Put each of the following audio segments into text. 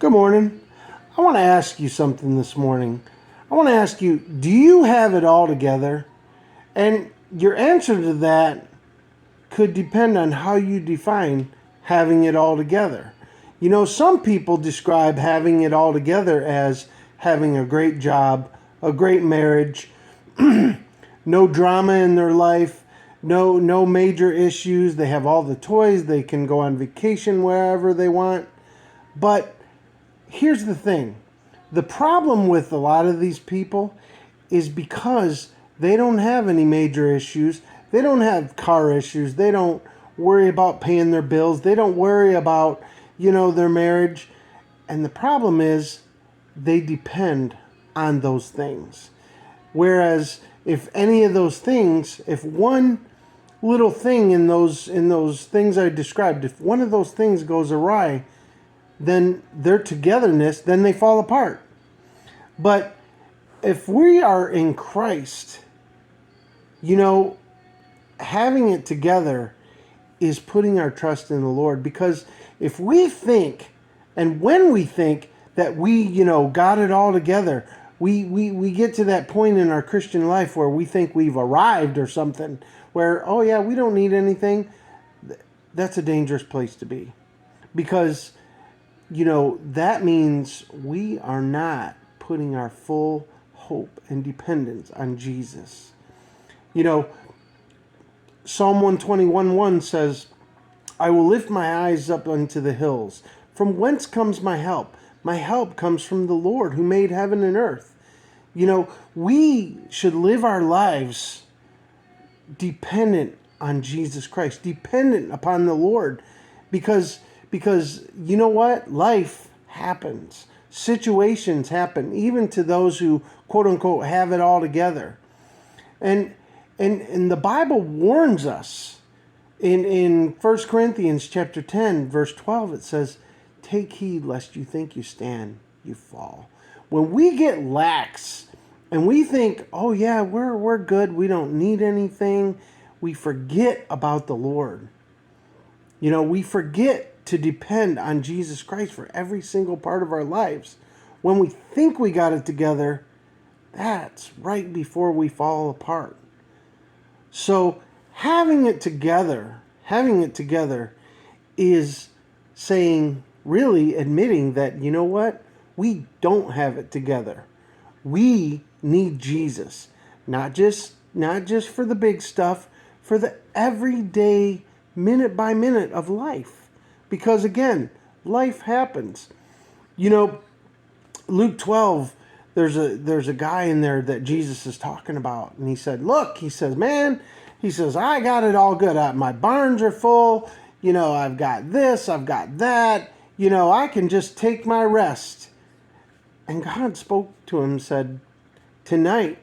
Good morning. I want to ask you something this morning. I want to ask you, do you have it all together? And your answer to that could depend on how you define having it all together. You know, some people describe having it all together as having a great job, a great marriage, no drama in their life, no major issues. They have all the toys, they can go on vacation wherever they want. But here's the thing. The problem with a lot of these people is because they don't have any major issues. They don't have car issues. They don't worry about paying their bills. They don't worry about, their marriage. And the problem is they depend on those things. Whereas if any of those things, if one little thing in those things I described, if one of those things goes awry, then their togetherness, then they fall apart. But if we are in Christ, having it together is putting our trust in the Lord. Because if we think, and when we think that we, got it all together, we get to that point in our Christian life where we think we've arrived or something, where, oh yeah, we don't need anything. That's a dangerous place to be. Because that means we are not putting our full hope and dependence on Jesus. Psalm 121:1 says, I will lift my eyes up unto the hills. From whence comes my help? My help comes from the Lord who made heaven and earth. We should live our lives dependent on Jesus Christ, dependent upon the Lord, because you know what? Life happens. Situations happen, even to those who, quote unquote, have it all together. And the Bible warns us in 1 Corinthians chapter 10, verse 12, it says, take heed lest you think you stand, you fall. When we get lax and we think, oh yeah, we're good, we don't need anything, we forget about the Lord. We forget to depend on Jesus Christ for every single part of our lives. When we think we got it together, that's right before we fall apart. So having it together is saying, really admitting that, you know what? We don't have it together. We need Jesus. Not just for the big stuff, for the everyday, minute by minute of life. Because again, life happens. Luke 12, there's a guy in there that Jesus is talking about. And he said, look, he says, I got it all good. My barns are full. I've got this, I've got that. I can just take my rest. And God spoke to him and said, tonight,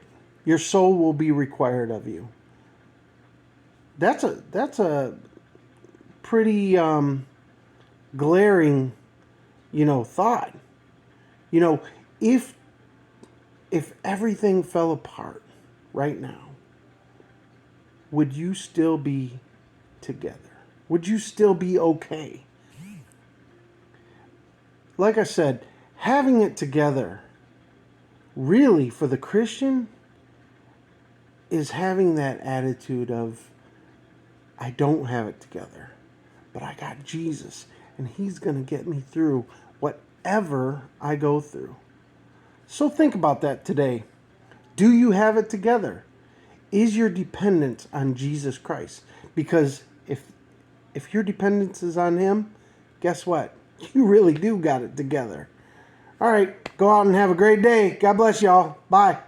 your soul will be required of you. That's a pretty glaring, thought. If everything fell apart right now, would you still be together? Would you still be okay? Like I said, having it together, really, for the Christian, is having that attitude of, I don't have it together, but I got Jesus, and he's going to get me through whatever I go through. So think about that today. Do you have it together? Is your dependence on Jesus Christ? Because if your dependence is on him, guess what? You really do got it together. All right, go out and have a great day. God bless y'all. Bye.